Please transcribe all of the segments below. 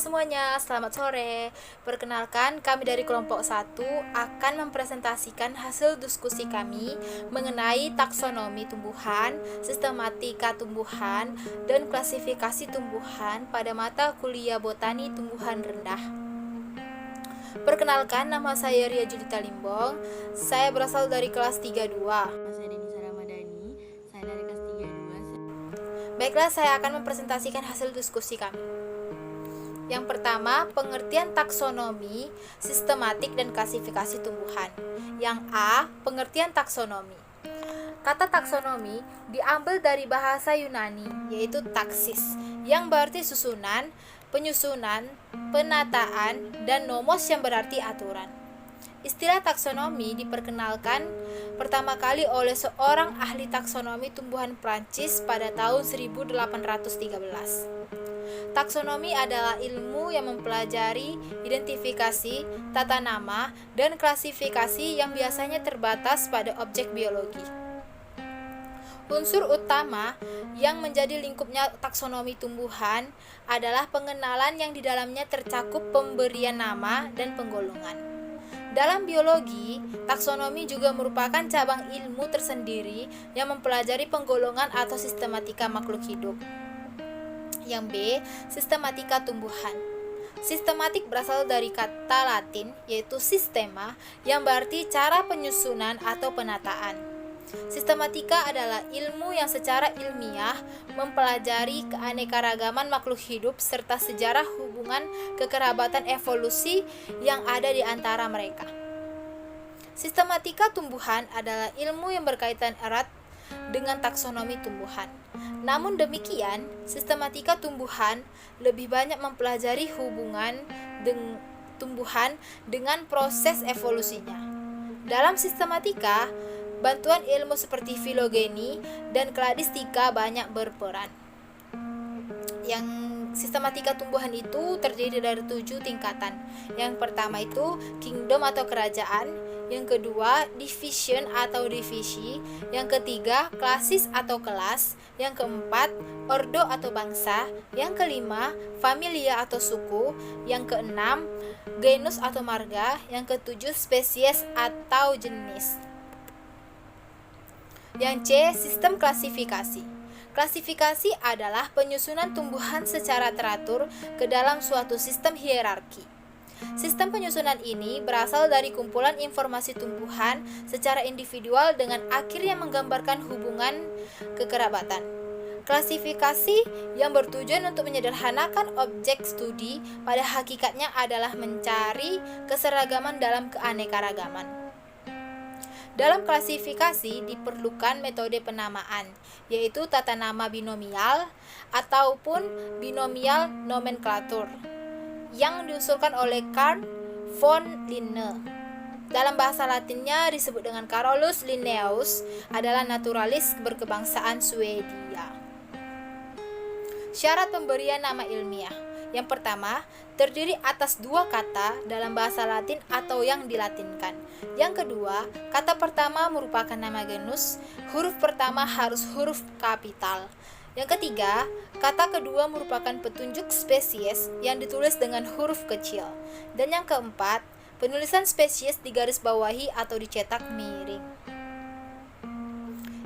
semuanya, selamat sore. Perkenalkan, kami dari kelompok 1 akan mempresentasikan hasil diskusi kami mengenai taksonomi tumbuhan, sistematika tumbuhan, dan klasifikasi tumbuhan pada mata kuliah botani tumbuhan rendah. Perkenalkan, nama saya Ria Judita Limbong. Saya berasal dari kelas 32. Saya Denisa Ramadhani, saya dari kelas 32. Baiklah, saya akan mempresentasikan hasil diskusi kami. Yang pertama, pengertian taksonomi, sistematik dan klasifikasi tumbuhan. Yang A, pengertian taksonomi. Kata taksonomi diambil dari bahasa Yunani, yaitu taksis, yang berarti susunan, penyusunan, penataan, dan nomos yang berarti aturan. Istilah taksonomi diperkenalkan pertama kali oleh seorang ahli taksonomi tumbuhan Prancis pada tahun 1813. Taksonomi adalah ilmu yang mempelajari identifikasi, tata nama, dan klasifikasi yang biasanya terbatas pada objek biologi. Unsur utama yang menjadi lingkupnya taksonomi tumbuhan adalah pengenalan yang di dalamnya tercakup pemberian nama dan penggolongan. Dalam biologi, taksonomi juga merupakan cabang ilmu tersendiri yang mempelajari penggolongan atau sistematika makhluk hidup. Yang B, sistematika tumbuhan. Sistematik berasal dari kata Latin yaitu sistema yang berarti cara penyusunan atau penataan. Sistematika adalah ilmu yang secara ilmiah mempelajari keanekaragaman makhluk hidup serta sejarah hubungan kekerabatan evolusi yang ada di antara mereka. Sistematika tumbuhan adalah ilmu yang berkaitan erat dengan taksonomi tumbuhan. Namun demikian, sistematika tumbuhan lebih banyak mempelajari hubungan tumbuhan dengan proses evolusinya. Dalam sistematika, bantuan ilmu seperti filogeni dan kladistika banyak berperan. Yang sistematika tumbuhan itu terdiri dari 7 tingkatan. Yang pertama itu kingdom atau kerajaan, yang kedua division atau divisi, yang ketiga klasis atau kelas, yang keempat ordo atau bangsa, yang kelima familia atau suku, yang keenam genus atau marga, yang ketujuh spesies atau jenis. Yang C, sistem klasifikasi. Klasifikasi adalah penyusunan tumbuhan secara teratur ke dalam suatu sistem hierarki. Sistem penyusunan ini berasal dari kumpulan informasi tumbuhan secara individual dengan akhirnya menggambarkan hubungan kekerabatan. Klasifikasi yang bertujuan untuk menyederhanakan objek studi pada hakikatnya adalah mencari keseragaman dalam keanekaragaman. Dalam klasifikasi diperlukan metode penamaan, yaitu tata nama binomial ataupun binomial nomenklatur yang diusulkan oleh Carl von Linne. Dalam bahasa Latinnya disebut dengan Carolus Linnaeus, adalah naturalis berkebangsaan Swedia. Syarat pemberian nama ilmiah. Yang pertama, terdiri atas 2 kata dalam bahasa Latin atau yang dilatinkan. Yang kedua, kata pertama merupakan nama genus, huruf pertama harus huruf kapital. Yang ketiga, kata kedua merupakan petunjuk spesies yang ditulis dengan huruf kecil. Dan yang keempat, penulisan spesies digarisbawahi atau dicetak miring.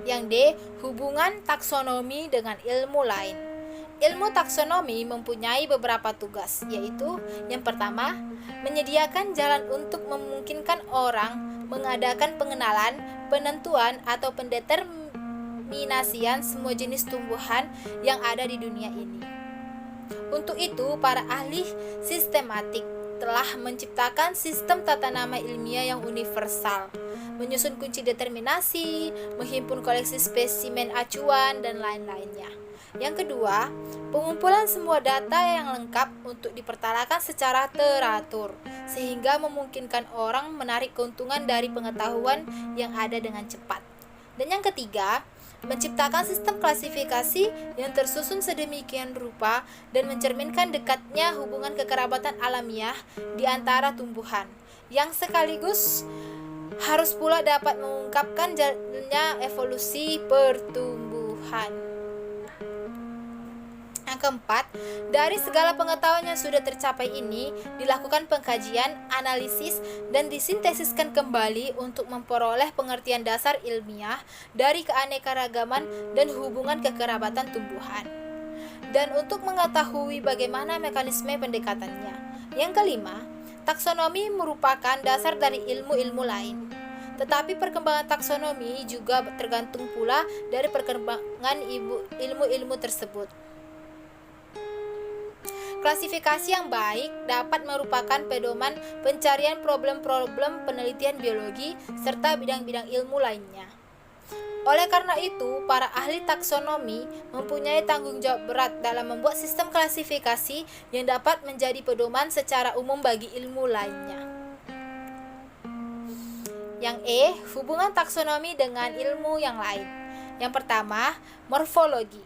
Yang D, hubungan taksonomi dengan ilmu lain. Ilmu taksonomi mempunyai beberapa tugas, yaitu yang pertama, menyediakan jalan untuk memungkinkan orang mengadakan pengenalan, penentuan atau pendeterminasian semua jenis tumbuhan yang ada di dunia ini. Untuk itu, para ahli sistematik telah menciptakan sistem tata nama ilmiah yang universal, menyusun kunci determinasi, menghimpun koleksi spesimen acuan, dan lain-lainnya. Yang kedua, pengumpulan semua data yang lengkap untuk dipertalakan secara teratur, sehingga memungkinkan orang menarik keuntungan dari pengetahuan yang ada dengan cepat. Dan yang ketiga, menciptakan sistem klasifikasi yang tersusun sedemikian rupa dan mencerminkan dekatnya hubungan kekerabatan alamiah di antara tumbuhan, yang sekaligus harus pula dapat mengungkapkan jalannya evolusi pertumbuhan. Yang keempat, dari segala pengetahuan yang sudah tercapai ini, dilakukan pengkajian, analisis, dan disintesiskan kembali untuk memperoleh pengertian dasar ilmiah dari keanekaragaman dan hubungan kekerabatan tumbuhan. Dan untuk mengetahui bagaimana mekanisme pendekatannya. Yang kelima, taksonomi merupakan dasar dari ilmu-ilmu lain. Tetapi perkembangan taksonomi juga tergantung pula dari perkembangan ilmu-ilmu tersebut. Klasifikasi yang baik dapat merupakan pedoman pencarian problem-problem penelitian biologi serta bidang-bidang ilmu lainnya. Oleh karena itu, para ahli taksonomi mempunyai tanggung jawab berat dalam membuat sistem klasifikasi yang dapat menjadi pedoman secara umum bagi ilmu lainnya. Yang E, hubungan taksonomi dengan ilmu yang lain. Yang pertama, morfologi.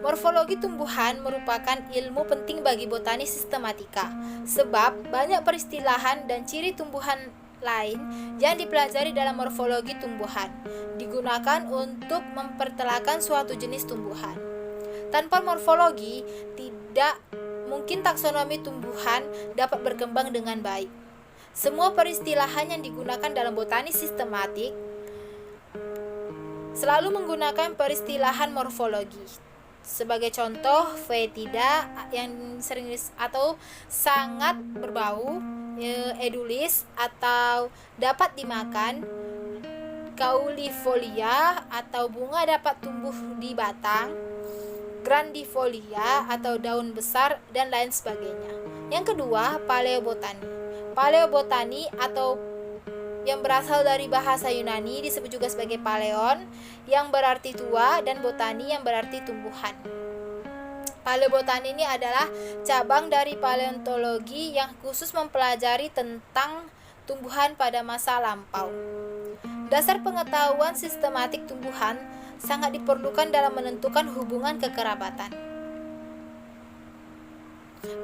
Morfologi tumbuhan merupakan ilmu penting bagi botanis sistematika, sebab banyak peristilahan dan ciri tumbuhan lain yang dipelajari dalam morfologi tumbuhan digunakan untuk mempertelahkan suatu jenis tumbuhan. Tanpa morfologi, tidak mungkin taksonomi tumbuhan dapat berkembang dengan baik. Semua peristilahan yang digunakan dalam botanis sistematik selalu menggunakan peristilahan morfologi. Sebagai contoh, Foetida yang sering atau sangat berbau, edulis atau dapat dimakan, Caulifolia atau bunga dapat tumbuh di batang, Grandifolia atau daun besar, dan lain sebagainya. Yang kedua, paleobotani. Paleobotani atau yang berasal dari bahasa Yunani disebut juga sebagai paleon, yang berarti tua, dan botani yang berarti tumbuhan. Paleobotani ini adalah cabang dari paleontologi yang khusus mempelajari tentang tumbuhan pada masa lampau. Dasar pengetahuan sistematik tumbuhan sangat diperlukan dalam menentukan hubungan kekerabatan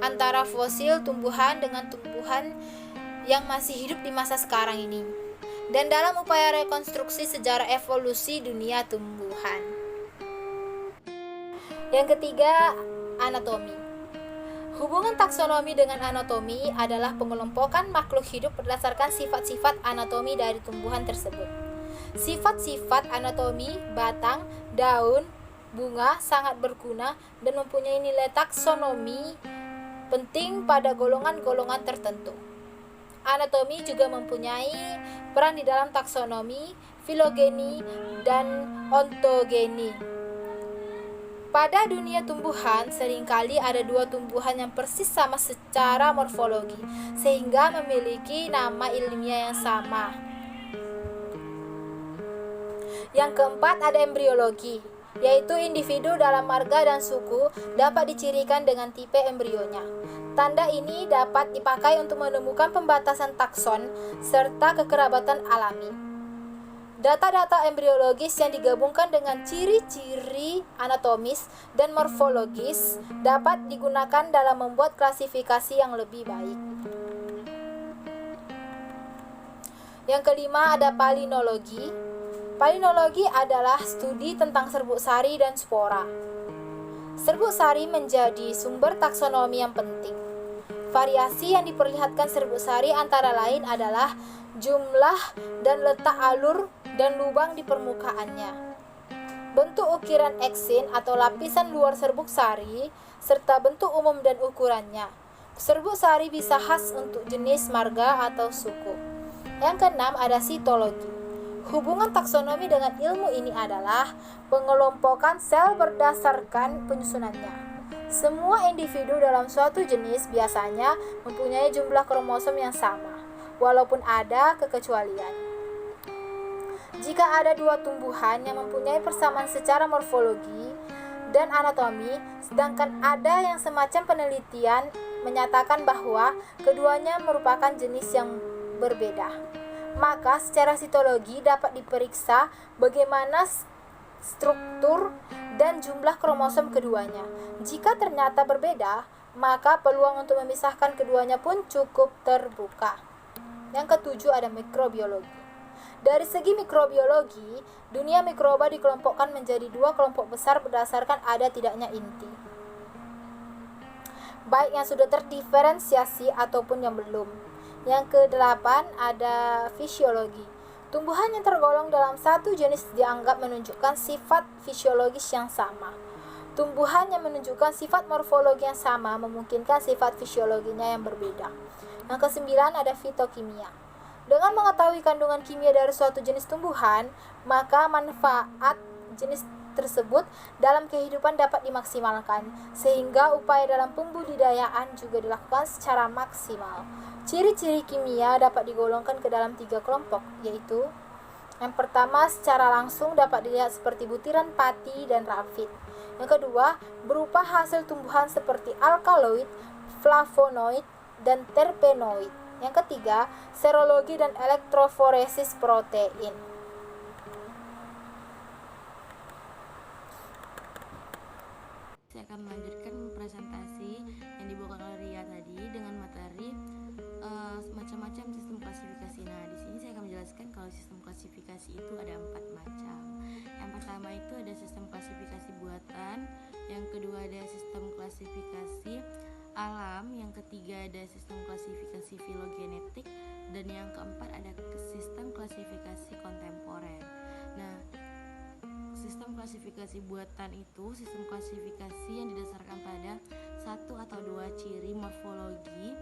antara fosil tumbuhan dengan tumbuhan yang masih hidup di masa sekarang ini, dan dalam upaya rekonstruksi sejarah evolusi dunia tumbuhan. Yang ketiga, anatomi. Hubungan taksonomi dengan anatomi adalah pengelompokan makhluk hidup berdasarkan sifat-sifat anatomi dari tumbuhan tersebut. Sifat-sifat anatomi batang, daun, bunga sangat berguna dan mempunyai nilai taksonomi penting pada golongan-golongan tertentu. Anatomi juga mempunyai peran di dalam taksonomi, filogeni, dan ontogeni. Pada dunia tumbuhan, seringkali ada dua tumbuhan yang persis sama secara morfologi, sehingga memiliki nama ilmiah yang sama. Yang keempat, ada embriologi, yaitu individu dalam marga dan suku dapat dicirikan dengan tipe embrionya. Tanda ini dapat dipakai untuk menemukan pembatasan takson serta kekerabatan alami. Data-data embriologis yang digabungkan dengan ciri-ciri anatomis dan morfologis dapat digunakan dalam membuat klasifikasi yang lebih baik. Yang kelima, ada palinologi. Palinologi adalah studi tentang serbuk sari dan spora. Serbuk sari menjadi sumber taksonomi yang penting. Variasi yang diperlihatkan serbuk sari antara lain adalah jumlah dan letak alur dan lubang di permukaannya, bentuk ukiran eksin atau lapisan luar serbuk sari, serta bentuk umum dan ukurannya. Serbuk sari bisa khas untuk jenis marga atau suku. Yang keenam, ada sitologi. Hubungan taksonomi dengan ilmu ini adalah pengelompokan sel berdasarkan penyusunannya. Semua individu dalam suatu jenis biasanya mempunyai jumlah kromosom yang sama, walaupun ada kekecualian. Jika ada dua tumbuhan yang mempunyai persamaan secara morfologi dan anatomi, sedangkan ada yang semacam penelitian menyatakan bahwa keduanya merupakan jenis yang berbeda, maka secara sitologi dapat diperiksa bagaimana struktur dan jumlah kromosom keduanya. Jika ternyata berbeda, maka peluang untuk memisahkan keduanya pun cukup terbuka. Yang ketujuh, ada mikrobiologi. Dari segi mikrobiologi, dunia mikroba dikelompokkan menjadi dua kelompok besar berdasarkan ada tidaknya inti. baik yang sudah terdiferensiasi ataupun yang belum. Yang kedelapan ada fisiologi. Tumbuhan yang tergolong dalam satu jenis dianggap menunjukkan sifat fisiologis yang sama. Tumbuhan yang menunjukkan sifat morfologi yang sama memungkinkan sifat fisiologinya yang berbeda. Yang kesembilan ada fitokimia. Dengan mengetahui kandungan kimia dari suatu jenis tumbuhan, maka manfaat jenis tersebut dalam kehidupan dapat dimaksimalkan, sehingga upaya dalam pembudidayaan juga dilakukan secara maksimal. Ciri-ciri kimia dapat digolongkan ke dalam 3 kelompok, yaitu yang pertama, secara langsung dapat dilihat seperti butiran pati dan rafit. Yang kedua, berupa hasil tumbuhan seperti alkaloid, flavonoid, dan terpenoid. Yang ketiga, serologi dan elektroforesis protein. Saya akan melanjutkan presentasi yang dibawakan oleh Ria tadi dengan materi macam-macam sistem klasifikasi. Nah, di sini saya akan menjelaskan kalau sistem klasifikasi itu ada 4 macam. Yang pertama itu ada sistem klasifikasi buatan, yang kedua ada sistem klasifikasi alam, yang ketiga ada sistem klasifikasi filogenetik, dan yang keempat ada sistem klasifikasi kontemporer. Nah, sistem klasifikasi buatan itu sistem klasifikasi yang didasarkan pada 1 atau 2 ciri morfologi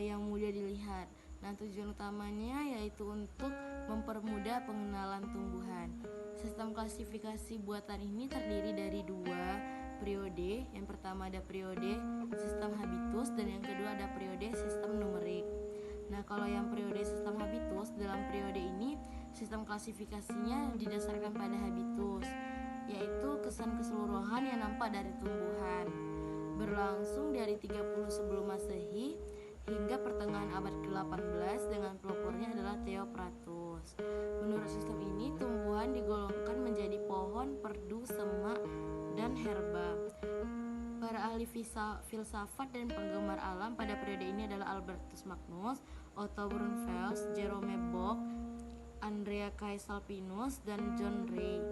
yang mudah dilihat. Nah, tujuan utamanya yaitu untuk mempermudah pengenalan tumbuhan. Sistem klasifikasi buatan ini terdiri dari 2 periode. Yang pertama ada periode sistem habitus dan yang kedua ada periode sistem numerik. Nah, kalau yang periode sistem habitus, dalam periode ini sistem klasifikasinya didasarkan pada habitus, yaitu kesan keseluruhan yang nampak dari tumbuhan, berlangsung dari 30 sebelum Masehi hingga pertengahan abad ke-18 dengan pelopornya adalah Theopratus. Menurut sistem ini, tumbuhan digolongkan menjadi pohon, perdu, semak, dan herba. Para ahli filsafat dan penggemar alam pada periode ini adalah Albertus Magnus, Otto Brunfels, Jerome Bock, Andrea Caesalpinus, dan John Ray.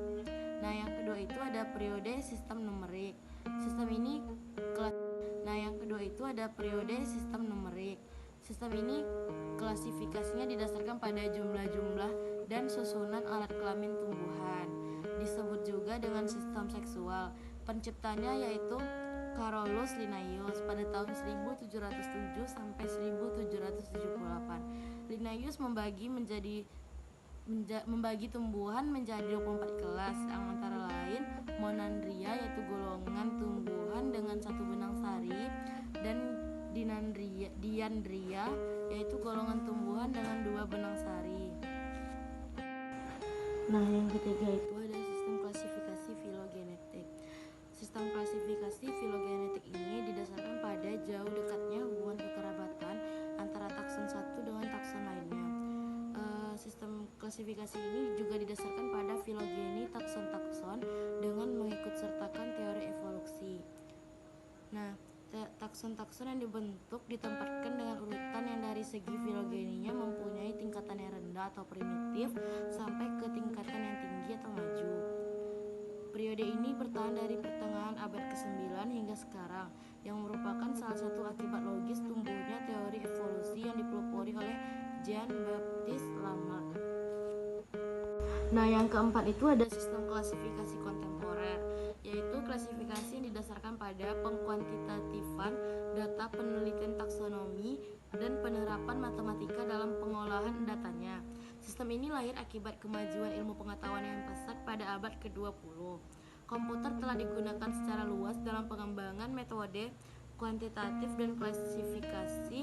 Nah, yang kedua itu ada periode sistem numerik. Sistem ini klasifikasinya didasarkan pada jumlah-jumlah dan susunan alat kelamin tumbuhan. Disebut juga dengan sistem seksual. Penciptanya yaitu Carolus Linnaeus pada tahun 1707 sampai 1778. Linnaeus membagi tumbuhan menjadi 24 kelas, yang antara lain Monandria yaitu golongan tumbuhan dengan 1 benang sari, dan Diandria yaitu golongan tumbuhan dengan 2 benang sari. Nah, yang ketiga itu ada sistem klasifikasi filogenetik. Sistem klasifikasi filogenetik ini didasarkan pada jauh dekatnya hubungan kekerabatan antara takson satu dengan takson lainnya. Sistem klasifikasi ini juga didasarkan pada filogeni takson-takson dengan mengikutsertakan teori evolusi. Nah, takson-takson yang dibentuk ditempatkan dengan urutan yang dari segi filogeninya mempunyai tingkatan yang rendah atau primitif sampai ke tingkatan yang tinggi atau maju. Periode ini bertahan dari pertengahan abad ke-9 hingga sekarang, yang merupakan salah satu akibat logis tumbuhnya teori evolusi yang dipelopori oleh Jean-Baptiste Lamarck. Nah, yang keempat itu ada sistem klasifikasi kontemporer, yaitu klasifikasi yang didasarkan pada pengkuantitatifan data penelitian taksonomi dan penerapan matematika dalam pengolahan datanya. Sistem ini lahir akibat kemajuan ilmu pengetahuan yang pesat pada abad ke-20. Komputer telah digunakan secara luas dalam pengembangan metode kuantitatif dan klasifikasi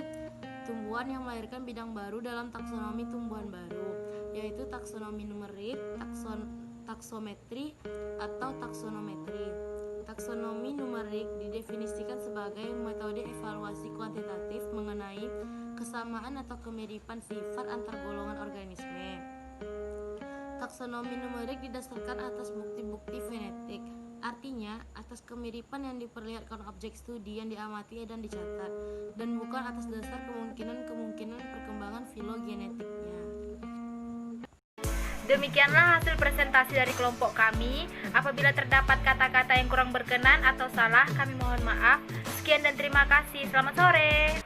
tumbuhan yang melahirkan bidang baru dalam taksonomi tumbuhan baru, yaitu taksonomi numerik, taksometri, atau taksonometri. Taksonomi numerik didefinisikan sebagai metode evaluasi kuantitatif mengenai kesamaan atau kemiripan sifat antar golongan organisme. Taksonomi numerik didasarkan atas bukti-bukti genetik, artinya atas kemiripan yang diperlihatkan objek studi yang diamati dan dicatat, dan bukan atas dasar kemungkinan perkembangan filogenetiknya. Demikianlah hasil presentasi dari kelompok kami. Apabila terdapat kata-kata yang kurang berkenan atau salah, kami mohon maaf. Sekian dan terima kasih. Selamat sore.